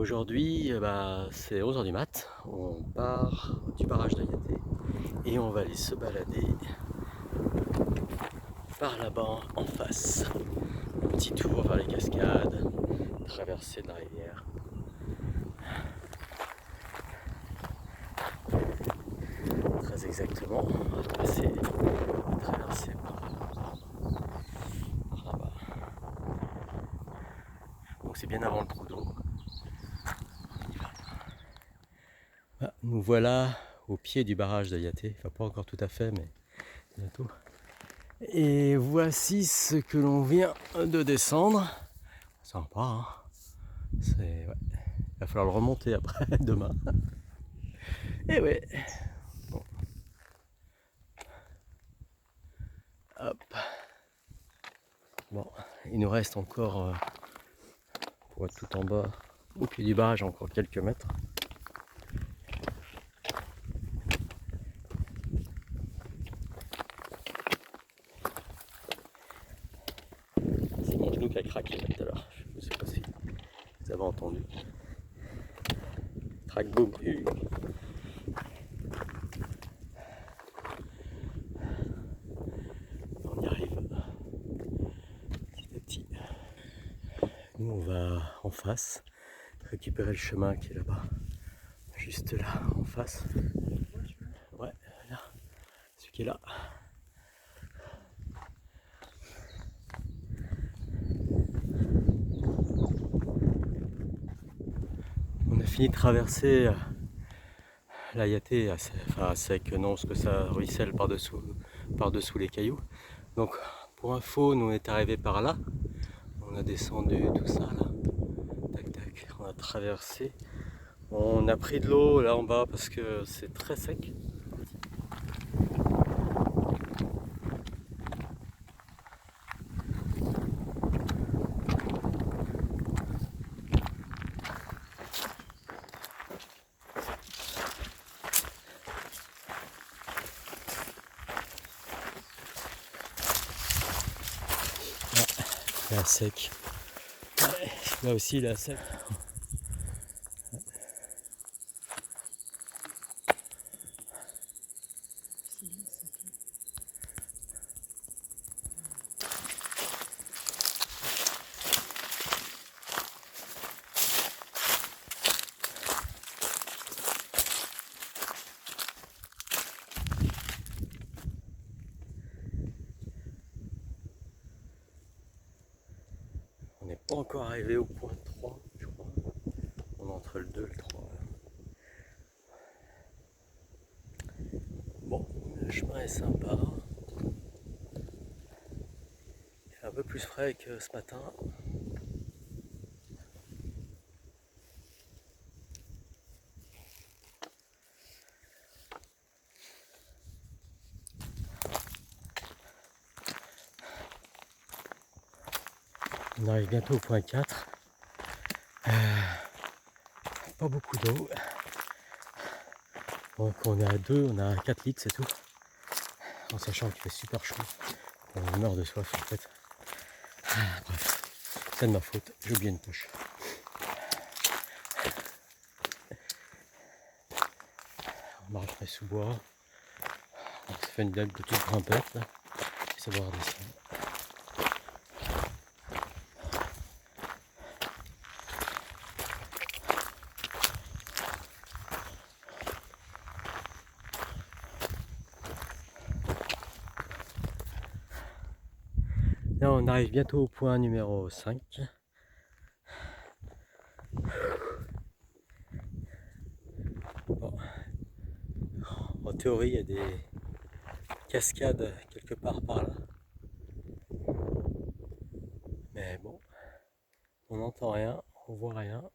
Aujourd'hui, c'est 11 h du mat. On part du barrage de Yaté et on va aller se balader par là-bas en face. Un petit tour vers les cascades, traversée de la rivière. Très exactement, on va passer traverser par là-bas. Donc c'est bien avant le trou d'eau. Nous voilà au pied du barrage de Yaté, enfin pas encore tout à fait, mais bientôt. Et voici ce que l'on vient de descendre. Sympa, hein. Il va falloir le remonter après, demain. Et ouais. Bon. Hop. Bon, il nous reste encore, pour être tout en bas, au pied du barrage, encore quelques mètres. C'est mon genou qui a craqué tout à l'heure. Je ne sais pas si vous avez entendu. Crac boum. On y arrive petit à petit. Nous on va en face récupérer le chemin qui est là-bas, juste là en face. Ouais, là, celui qui est là. On a fini de traverser la Yaté, à sec, non, parce que ça ruisselle par-dessous les cailloux. Donc pour info, nous on est arrivé par là, on a descendu tout ça là, tac tac, on a traversé, on a pris de l'eau là en bas parce que c'est très sec. Il est à sec. Là aussi il est à sec. On n'est pas encore arrivé au point 3, je crois. On est entre le 2 et le 3. Bon, le chemin est sympa. Il fait un peu plus frais que ce matin. On arrive bientôt au point 4. Pas beaucoup d'eau. Donc on est à 2, on a 4 litres, c'est tout. En sachant qu'il fait super chaud. On meurt de soif en fait. Bref, c'est de ma faute, j'ai oublié une poche. On marcherait sous bois. On se fait une belle petite grimpette là. Et ça va redescendre. Là on arrive bientôt au point numéro 5. Bon. En théorie il y a des cascades quelque part par là. Mais bon, on n'entend rien, on voit rien.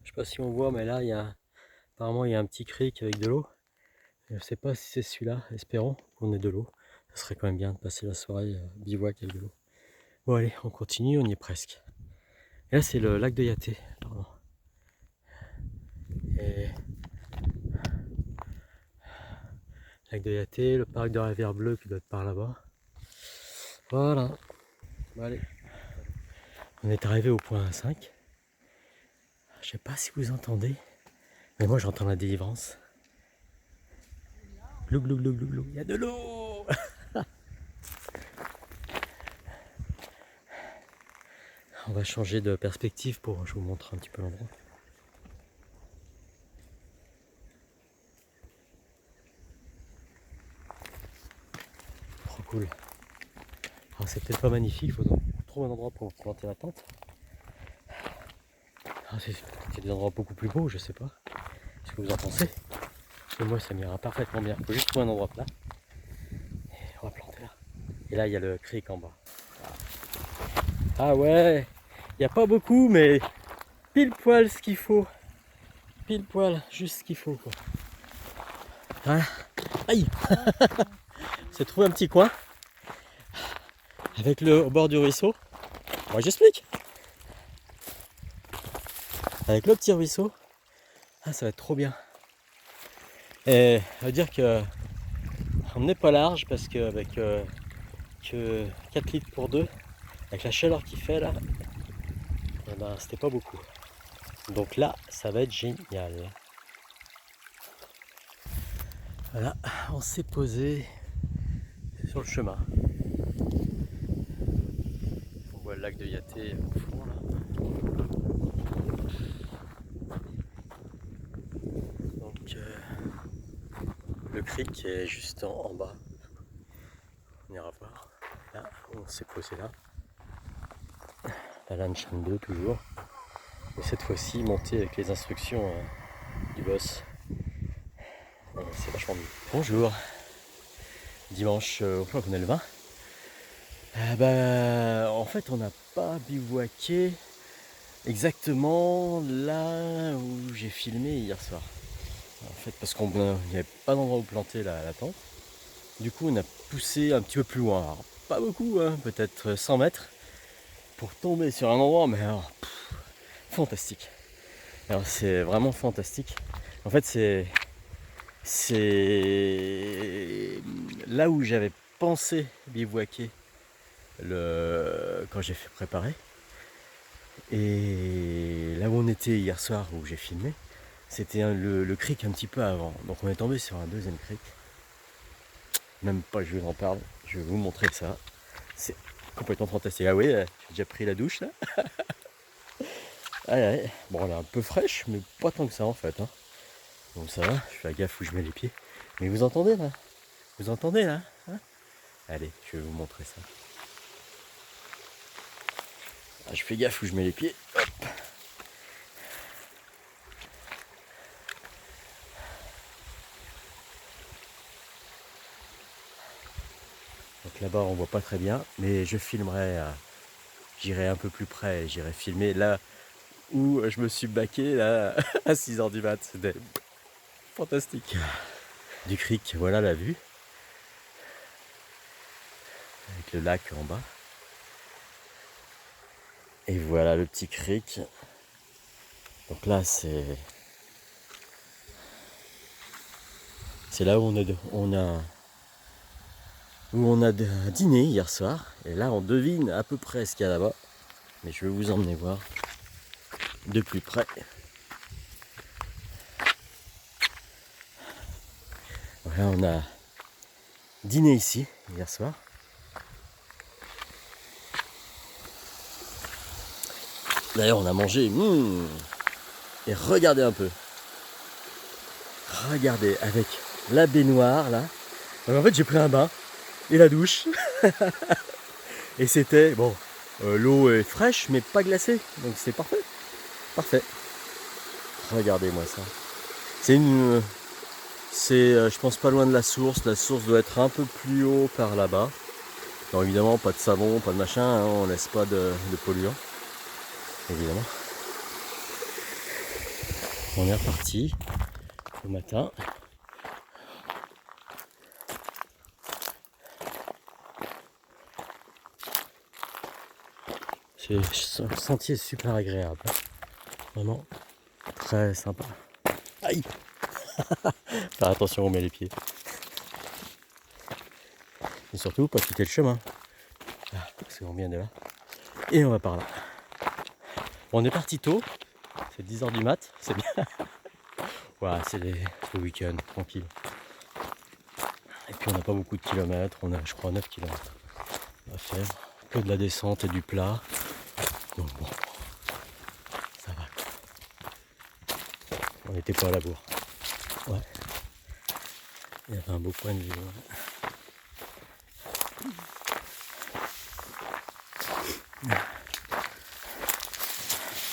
Je sais pas si on voit, mais là apparemment il y a un petit creek avec de l'eau. Je sais pas si c'est celui-là, espérons qu'on ait de l'eau. Ça serait quand même bien de passer la soirée bivouac avec de l'eau. Bon allez, on continue, on y est presque. Et là c'est le lac de Yaté, pardon. Et Lac de Yaté, le parc de la Rivière Bleue qui doit être par là-bas. Voilà. Bon, allez. On est arrivé au point 5. Je sais pas si vous entendez, mais moi j'entends la délivrance. Glou glou glou glou glou. Il y a de l'eau. On va changer de perspective pour je vous montre un petit peu l'endroit. Trop cool. Alors c'est peut-être pas magnifique, il faut trouver un endroit pour planter la tente. C'est peut-être des endroits beaucoup plus beaux, je sais pas. Ce que vous en pensez. Et moi ça m'ira parfaitement bien. Il faut juste trouver un endroit plat. Et on va planter là. Et là il y a le creek en bas. Ah ouais, il n'y a pas beaucoup mais pile poil ce qu'il faut. Pile poil, juste ce qu'il faut quoi. Ah. Aïe. C'est trouvé un petit coin. Avec au bord du ruisseau. Moi j'explique. Avec le petit ruisseau. Ah ça va être trop bien. Et ça veut dire que on n'est pas large parce qu'avec que 4 litres pour 2, avec la chaleur qu'il fait là, eh ben, c'était pas beaucoup. Donc là, ça va être génial. Voilà, on s'est posé sur le chemin. On voit le lac de Yaté au fond là. Donc le creek est juste en bas. On ira voir. Là, on s'est posé là. La Lanchan 2 toujours. Et cette fois-ci monter avec les instructions du boss. C'est vachement mieux. Bonjour. Dimanche, on est le 20. En fait, on n'a pas bivouaqué exactement là où j'ai filmé hier soir. En fait, parce qu'il n'y avait pas d'endroit où planter la tente. Du coup, on a poussé un petit peu plus loin. Alors, pas beaucoup, hein, peut-être 100 mètres, pour tomber sur un endroit, mais alors, fantastique. Alors, c'est vraiment fantastique. En fait, c'est là où j'avais pensé bivouaquer quand j'ai fait préparer. Et là où on était hier soir, où j'ai filmé, c'était le creek un petit peu avant. Donc on est tombé sur un deuxième creek. Même pas, je vous en parle. Je vais vous montrer ça. C'est complètement fantastique. Ah oui, j'ai déjà pris la douche là. Ah ouais. Bon, elle est un peu fraîche, mais pas tant que ça en fait. Hein. Donc ça va, je fais gaffe où je mets les pieds. Mais vous entendez là? Vous entendez là hein? Allez, je vais vous montrer ça. Ah, je fais gaffe où je mets les pieds. Hop. Donc là-bas on voit pas très bien, mais je filmerai, j'irai un peu plus près, j'irai filmer là où je me suis baqué là à 6h du mat. C'était fantastique. Du creek, voilà la vue. Avec le lac en bas. Et voilà le petit creek. Donc là c'est là où on a dîné hier soir. Et là on devine à peu près ce qu'il y a là-bas. Mais je vais vous emmener voir de plus près. Voilà, on a dîné ici hier soir. D'ailleurs on a mangé. Et regardez un peu. Regardez avec la baignoire là. Donc, en fait j'ai pris un bain et la douche. Et c'était bon. L'eau est fraîche mais pas glacée. Donc c'est parfait. Parfait. Regardez-moi ça. Je pense pas loin de la source. La source doit être un peu plus haut par là-bas. Alors évidemment pas de savon, pas de machin, hein, on laisse pas de polluants. Évidemment. On est reparti au matin. Le sentier est super agréable. Vraiment très sympa. Aïe. Faire attention, on met les pieds. Et surtout, pas quitter le chemin. Parce qu'on vient de là. Et on va par là. Bon, on est parti tôt. C'est 10h du mat. C'est bien. Voilà, c'est le week-end, tranquille. Et puis on n'a pas beaucoup de kilomètres. On a, je crois, 9 kilomètres à faire. Que de la descente et du plat. Donc bon, ça va. On n'était pas à la bourre. Ouais. Il y avait un beau point de vue. Ouais.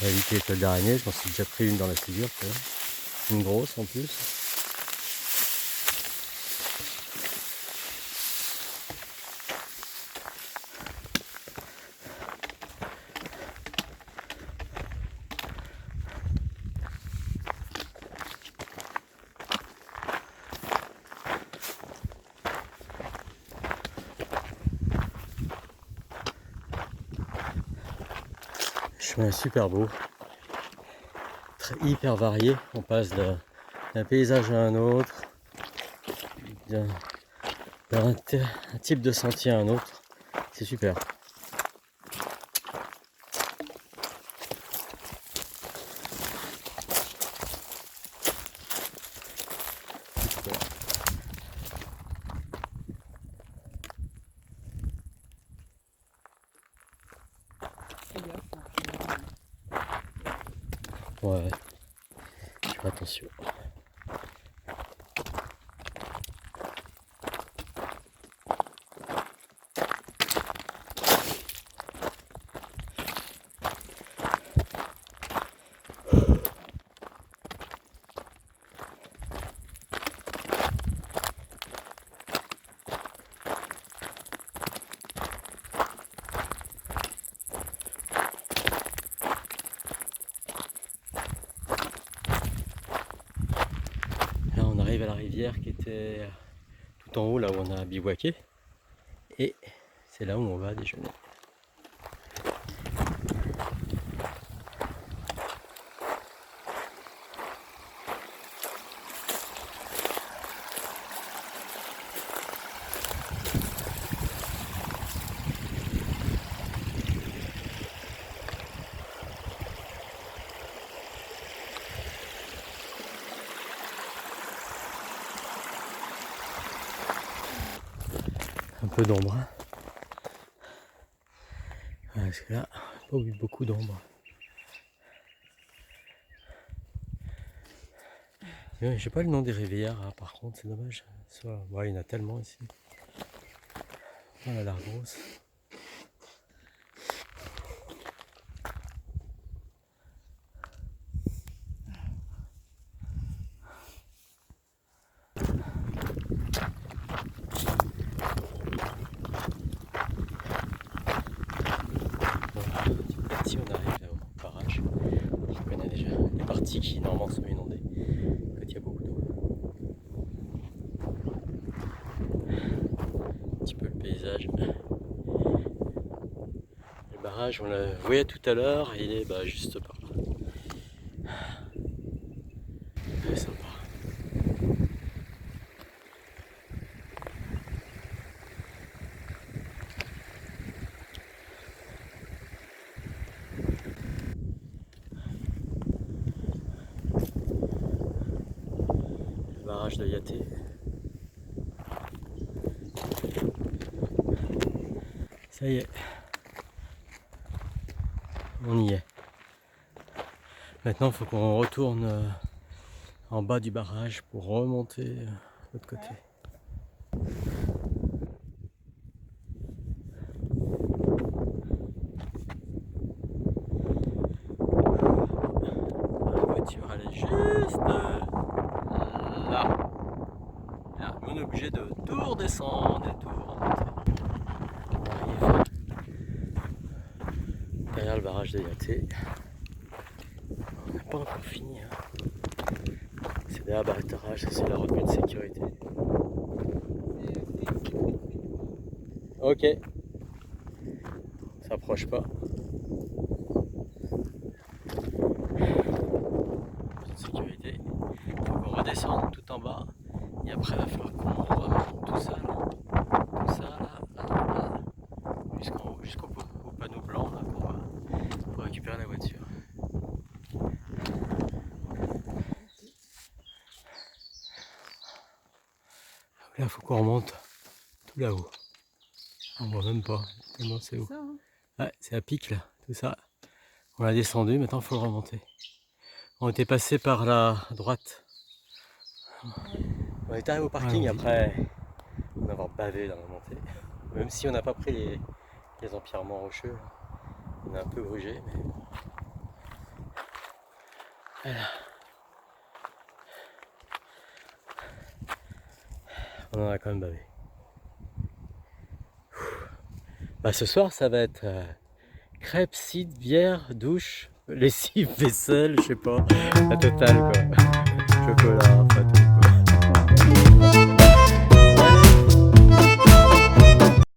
On va éviter les toiles d'araignée. Je m'en suis déjà pris une dans la figure. Une grosse en plus. Chemin super beau, hyper varié. On passe d'un paysage à un autre, d'un type de sentier à un autre. C'est super. Ouais, je fais attention. Là on arrive à la rivière qui était tout en haut, là où on a bivouaqué. Et c'est là où on va déjeuner. Un peu d'ombre. Hein. Parce que là, pas eu beaucoup d'ombre. Je sais pas le nom des rivières, hein, par contre, c'est dommage. Ouais, il y en a tellement ici. Voilà la grosse. Ici on arrive là au barrage. Je connais déjà les parties qui normalement sont inondées quand il y a beaucoup d'eau. Un petit peu le paysage. Le barrage, on l'a voyait tout à l'heure, il est juste par là. C'est sympa. Le barrage de Yaté. Ça y est. On y est. Maintenant, il faut qu'on retourne en bas du barrage pour remonter de l'autre côté. La voiture, elle est juste là. Là. On est obligé de tout redescendre et tout remonter. On arrive derrière le barrage de Yaté. On n'a pas encore fini. Hein. C'est des abattrages, ça c'est la retenue de sécurité. Ok. Ça approche pas. Sécurité. Il faut qu'on redescende tout en bas. Et après il va falloir qu'on remonte tout ça là. Tout ça là. Et là, faut qu'on remonte tout là-haut. On voit même pas, tellement c'est haut. Ça, hein. Ouais, c'est à pic là, tout ça. On l'a descendu, maintenant il faut le remonter. On était passé par la droite. On est arrivé au parking après en avoir bavé dans la montée. Même si on n'a pas pris les empierrements rocheux, on a un peu grugé, mais bon. Voilà. On en a quand même bavé. Bah, ce soir ça va être crêpes, cidre, bière, douche, lessive, vaisselle, je sais pas, la totale quoi. Chocolat.